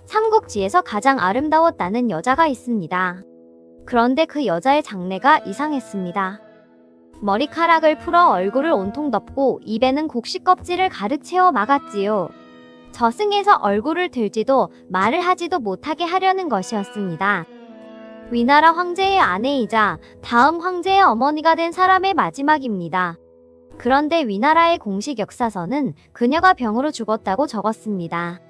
삼국지에서 가장 아름다웠다는 여자가 있습니다. 그런데 그 여자의 장래가 이상했습니다. 머리카락을 풀어 얼굴을 온통 덮고 입에는 곡식 껍질을 가득 채워 막았지요. 저승에서 얼굴을 들지도 말을 하지도 못하게 하려는 것이었습니다. 위나라 황제의 아내이자 다음 황제의 어머니가 된 사람의 마지막입니다. 그런데 위나라의 공식 역사서는 그녀가 병으로 죽었다고 적었습니다.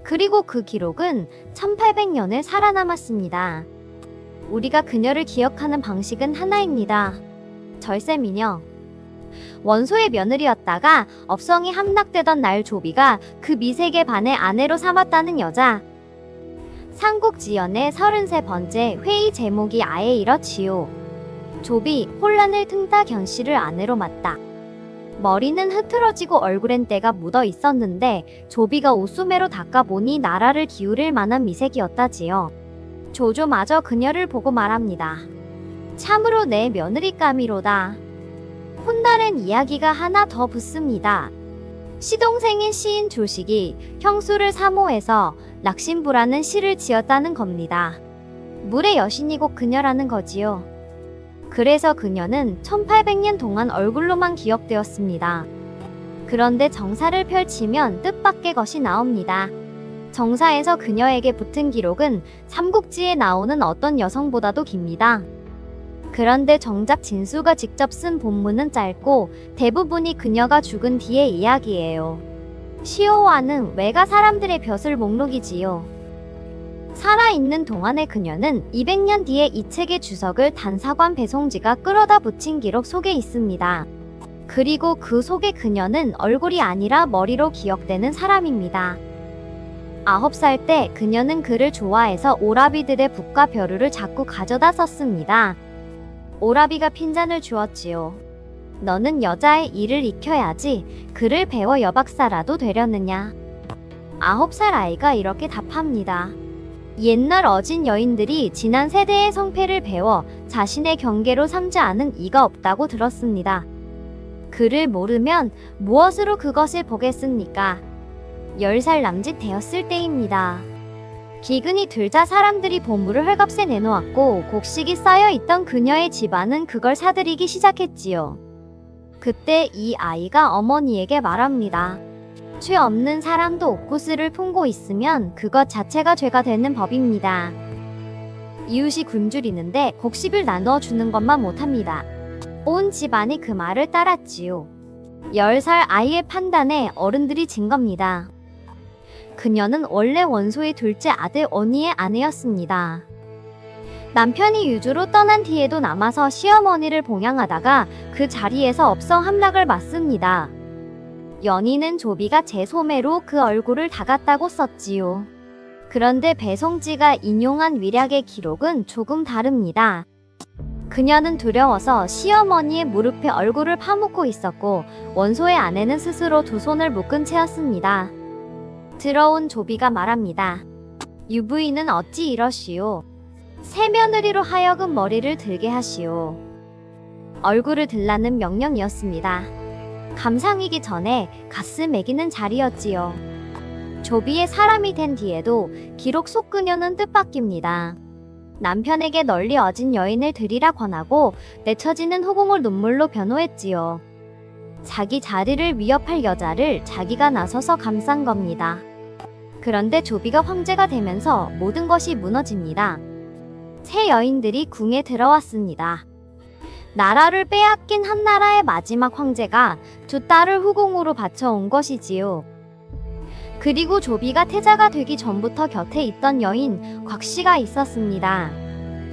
그리고 그 기록은 1800년을 살아남았습니다. 우리가 그녀를 기억하는 방식은 하나입니다. 절세미녀. 원소의 며느리였다가 업성이 함락되던 날 조비가 그 미색의 반의 아내로 삼았다는 여자. 삼국지연의 33번째 회의 제목이 아예 이렇지요. 조비, 혼란을 틈타 견씨를 아내로 맞다. 머리는 흐트러지고 얼굴엔 때가 묻어 있었는데 조비가 옷소매로 닦아보니 나라를 기울일 만한 미색이었다지요. 조조마저 그녀를 보고 말합니다. 참으로 내 며느리감이로다. 혼다른 이야기가 하나 더 붙습니다. 시동생인 시인 조식이 형수를 사모해서 낙심부라는 시를 지었다는 겁니다. 물의 여신이고 그녀라는 거지요. 그래서 그녀는 1800년 동안 얼굴로만 기억되었습니다. 그런데 정사를 펼치면 뜻밖의 것이 나옵니다. 정사에서 그녀에게 붙은 기록은 삼국지에 나오는 어떤 여성보다도 깁니다. 그런데 정작 진수가 직접 쓴 본문은 짧고 대부분이 그녀가 죽은 뒤의 이야기예요. 시호와는 외가 사람들의 벼슬 목록이지요. 살아있는 동안의 그녀는 200년 뒤에 이 책의 주석을 단사관 배송지가 끌어다 붙인 기록 속에 있습니다. 그리고 그 속에 그녀는 얼굴이 아니라 머리로 기억되는 사람입니다. 9살 때 그녀는 그를 좋아해서 오라비들의 북과 벼루를 자꾸 가져다 썼습니다. 오라비가 핀잔을 주었지요. 너는 여자의 일을 익혀야지 그를 배워 여박사라도 되려느냐. 9살 아이가 이렇게 답합니다. 옛날 어진 여인들이 지난 세대의 성패를 배워 자신의 경계로 삼지 않은 이가 없다고 들었습니다. 그를 모르면 무엇으로 그것을 보겠습니까? 10살 남짓 되었을 때입니다. 기근이 들자 사람들이 보물을 헐값에 내놓았고 곡식이 쌓여있던 그녀의 집안은 그걸 사들이기 시작했지요. 그때 이 아이가 어머니에게 말합니다. 죄 없는 사람도 옥구슬을 품고 있으면 그것 자체가 죄가 되는 법입니다. 이웃이 굶주리는데 곡식을 나누어 주는 것만 못합니다. 온 집안이 그 말을 따랐지요. 10살 아이의 판단에 어른들이 진 겁니다. 그녀는 원래 원소의 둘째 아들 언니의 아내였습니다. 남편이 유주로 떠난 뒤에도 남아서 시어머니를 봉양하다가 그 자리에서 업성 함락을 맞습니다. 연희는 조비가 제 소매로 그 얼굴을 닦았다고 썼지요. 그런데 배송지가 인용한 위략의 기록은 조금 다릅니다. 그녀는 두려워서 시어머니의 무릎에 얼굴을 파묻고 있었고 원소의 아내는 스스로 두 손을 묶은 채였습니다. 들어온 조비가 말합니다. 유부인은 어찌 이러시오. 새 며느리로 하여금 머리를 들게 하시오. 얼굴을 들라는 명령이었습니다. 감상이기 전에 가슴 매기는 자리였지요. 조비의 사람이 된 뒤에도 기록 속 그녀는 뜻밖입니다. 남편에게 널리 어진 여인을 들이라 권하고 내쳐지는 후궁을 눈물로 변호했지요. 자기 자리를 위협할 여자를 자기가 나서서 감싼 겁니다. 그런데 조비가 황제가 되면서 모든 것이 무너집니다. 새 여인들이 궁에 들어왔습니다. 나라를 빼앗긴 한 나라의 마지막 황제가 두 딸을 후궁으로 바쳐온 것이지요. 그리고 조비가 태자가 되기 전부터 곁에 있던 여인 곽씨가 있었습니다.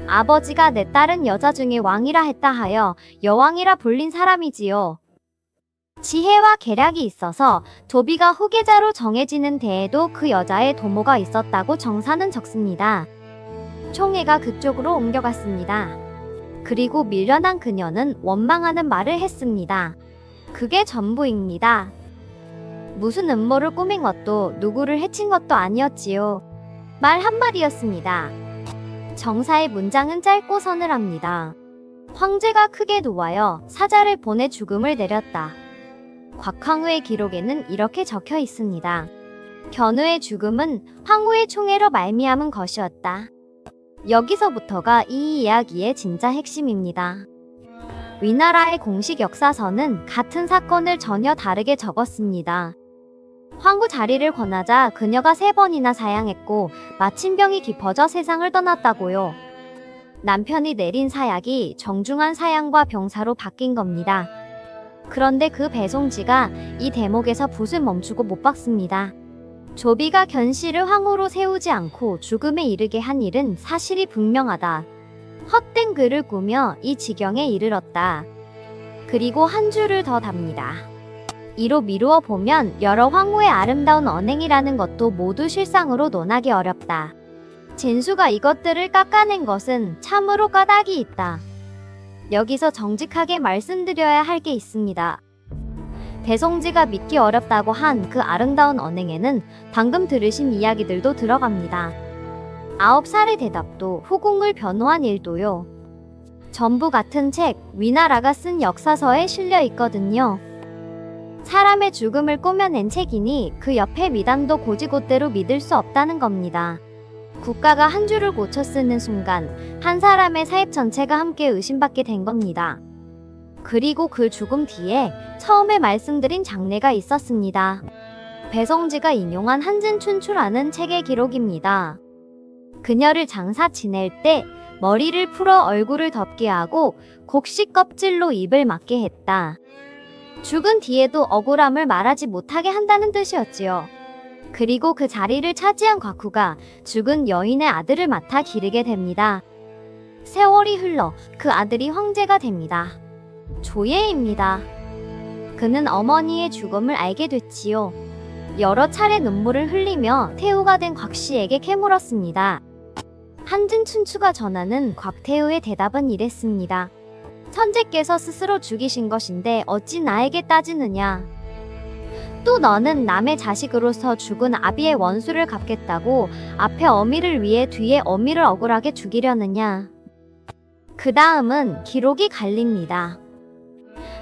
아버지가 내 딸은 여자 중에 왕이라 했다 하여 여왕이라 불린 사람이지요. 지혜와 계략이 있어서 조비가 후계자로 정해지는 데에도 그 여자의 도모가 있었다고 정사는 적습니다. 총애가 그쪽으로 옮겨갔습니다. 그리고 밀려난 그녀는 원망하는 말을 했습니다. 그게 전부입니다. 무슨 음모를 꾸민 것도 누구를 해친 것도 아니었지요. 말 한마디였습니다. 정사의 문장은 짧고 서늘합니다. 황제가 크게 노하여 사자를 보내 죽음을 내렸다. 곽황후의 기록에는 이렇게 적혀 있습니다. 견우의 죽음은 황후의 총애로 말미암은 것이었다. 여기서부터가 이 이야기의 진짜 핵심입니다. 위나라의 공식 역사서는 같은 사건을 전혀 다르게 적었습니다. 황후 자리를 권하자 그녀가 3번이나 사양했고 마침병이 깊어져 세상을 떠났다고요. 남편이 내린 사약이 정중한 사양과 병사로 바뀐 겁니다. 그런데 그 배송지가 이 대목에서 붓을 멈추고 못 박습니다. 조비가 견씨를 황후로 세우지 않고 죽음에 이르게 한 일은 사실이 분명하다. 헛된 글을 꾸며 이 지경에 이르렀다. 그리고 한 줄을 더 답니다. 이로 미루어 보면 여러 황후의 아름다운 언행이라는 것도 모두 실상으로 논하기 어렵다. 진수가 이것들을 깎아낸 것은 참으로 까닭이 있다. 여기서 정직하게 말씀드려야 할 게 있습니다. 배송지가 믿기 어렵다고 한 그 아름다운 언행에는 방금 들으신 이야기들도 들어갑니다. 9살의 대답도 후궁을 변호한 일도요. 전부 같은 책 위나라가 쓴 역사서에 실려 있거든요. 사람의 죽음을 꾸며낸 책이니 그 옆에 미담도 곧이곧대로 믿을 수 없다는 겁니다. 국가가 한 줄을 고쳐 쓰는 순간 한 사람의 사입 전체가 함께 의심받게 된 겁니다. 그리고 그 죽음 뒤에 처음에 말씀드린 장례가 있었습니다. 배송지가 인용한 한진춘추라는 책의 기록입니다. 그녀를 장사 지낼 때 머리를 풀어 얼굴을 덮게 하고 곡식 껍질로 입을 막게 했다. 죽은 뒤에도 억울함을 말하지 못하게 한다는 뜻이었지요. 그리고 그 자리를 차지한 곽후가 죽은 여인의 아들을 맡아 기르게 됩니다. 세월이 흘러 그 아들이 황제가 됩니다. 조예입니다. 그는 어머니의 죽음을 알게 됐지요. 여러 차례 눈물을 흘리며 태후가 된 곽씨에게 캐물었습니다. 한진춘추가 전하는 곽태후의 대답은 이랬습니다. 천재께서 스스로 죽이신 것인데 어찌 나에게 따지느냐. 또 너는 남의 자식으로서 죽은 아비의 원수를 갚겠다고 앞에 어미를 위해 뒤에 어미를 억울하게 죽이려느냐. 그 다음은 기록이 갈립니다.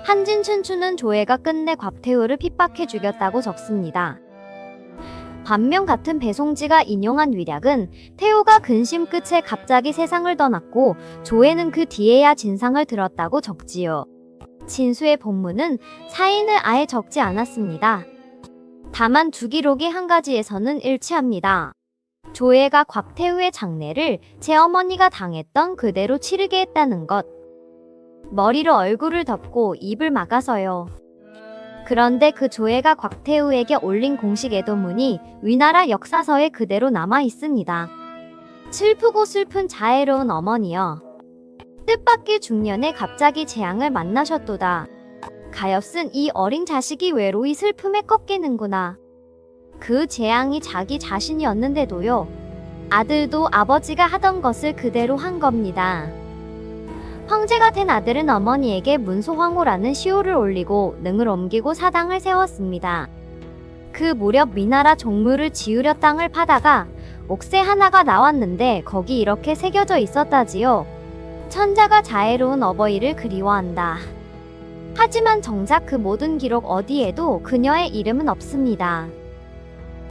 한진춘추는 조예가 끝내 곽태후를 핍박해 죽였다고 적습니다. 반면 같은 배송지가 인용한 위략은 태후가 근심 끝에 갑자기 세상을 떠났고 조예는 그 뒤에야 진상을 들었다고 적지요. 진수의 본문은 사인을 아예 적지 않았습니다. 다만 두 기록이 한 가지에서는 일치합니다. 조예가 곽태후의 장례를 제 어머니가 당했던 그대로 치르게 했다는 것. 머리로 얼굴을 덮고 입을 막아서요. 그런데 그 조예가 곽태후에게 올린 공식 애도문이 위나라 역사서에 그대로 남아 있습니다. 슬프고 슬픈 자애로운 어머니여. 뜻밖의 중년에 갑자기 재앙을 만나셨도다. 가엾은 이 어린 자식이 외로이 슬픔에 꺾이는구나. 그 재앙이 자기 자신이었는데도요. 아들도 아버지가 하던 것을 그대로 한 겁니다. 황제가 된 아들은 어머니에게 문소황후라는 시호를 올리고 능을 옮기고 사당을 세웠습니다. 그 무렵 위나라 종묘를 지으려 땅을 파다가 옥새 하나가 나왔는데 거기 이렇게 새겨져 있었다지요. 천자가 자애로운 어버이를 그리워한다. 하지만 정작 그 모든 기록 어디에도 그녀의 이름은 없습니다.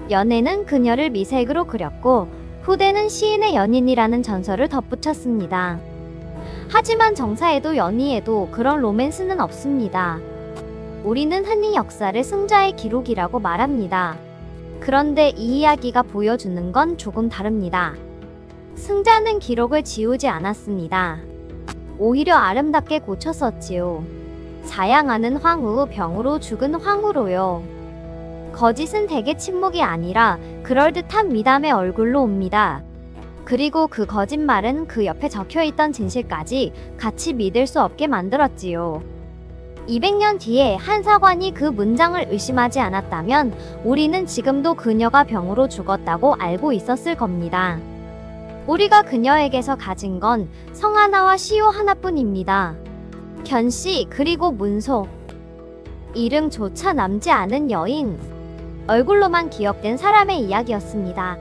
연애는 그녀를 미색으로 그렸고 후대는 시인의 연인이라는 전설을 덧붙였습니다. 하지만 정사에도 연희에도 그런 로맨스는 없습니다. 우리는 흔히 역사를 승자의 기록이라고 말합니다. 그런데 이 이야기가 보여주는 건 조금 다릅니다. 승자는 기록을 지우지 않았습니다. 오히려 아름답게 고쳤었지요. 사양하는 황후, 병으로 죽은 황후로요. 거짓은 대개 침묵이 아니라 그럴듯한 미담의 얼굴로 옵니다. 그리고 그 거짓말은 그 옆에 적혀있던 진실까지 같이 믿을 수 없게 만들었지요. 200년 뒤에 한 사관이 그 문장을 의심하지 않았다면 우리는 지금도 그녀가 병으로 죽었다고 알고 있었을 겁니다. 우리가 그녀에게서 가진 건 성 하나와 시호 하나뿐입니다. 견씨 그리고 문소. 이름조차 남지 않은 여인. 얼굴로만 기억된 사람의 이야기였습니다.